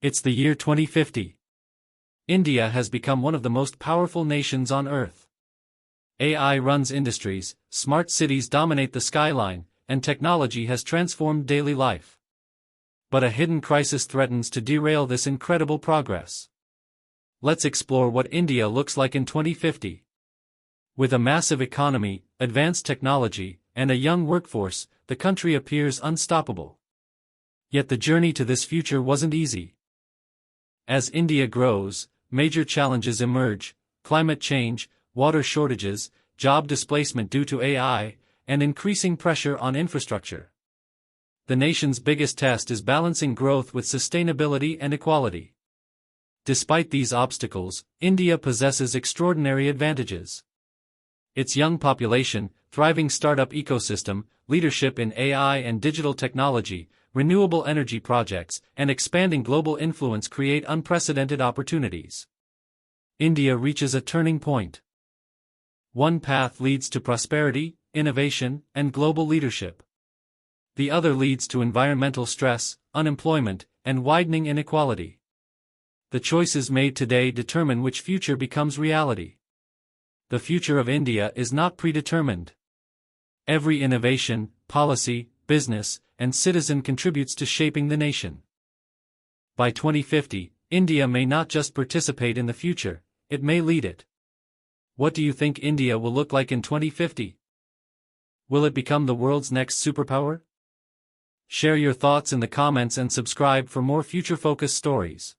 It's the year 2050. India has become one of the most powerful nations on Earth. AI runs industries, smart cities dominate the skyline, and technology has transformed daily life. But a hidden crisis threatens to derail this incredible progress. Let's explore what India looks like in 2050. With a massive economy, advanced technology, and a young workforce, the country appears unstoppable. Yet the journey to this future wasn't easy. As India grows, major challenges emerge: climate change, water shortages, job displacement due to AI, and increasing pressure on infrastructure. The nation's biggest test is balancing growth with sustainability and equality. Despite these obstacles, India possesses extraordinary advantages. Its young population, thriving startup ecosystem, leadership in AI and digital technology, renewable energy projects, and expanding global influence create unprecedented opportunities. India reaches a turning point. One path leads to prosperity, innovation, and global leadership. The other leads to environmental stress, unemployment, and widening inequality. The choices made today determine which future becomes reality. The future of India is not predetermined. Every innovation, policy, business, and citizen contributes to shaping the nation. By 2050, India may not just participate in the future, it may lead it. What do you think India will look like in 2050? Will it become the world's next superpower? Share your thoughts in the comments and subscribe for more future-focused stories.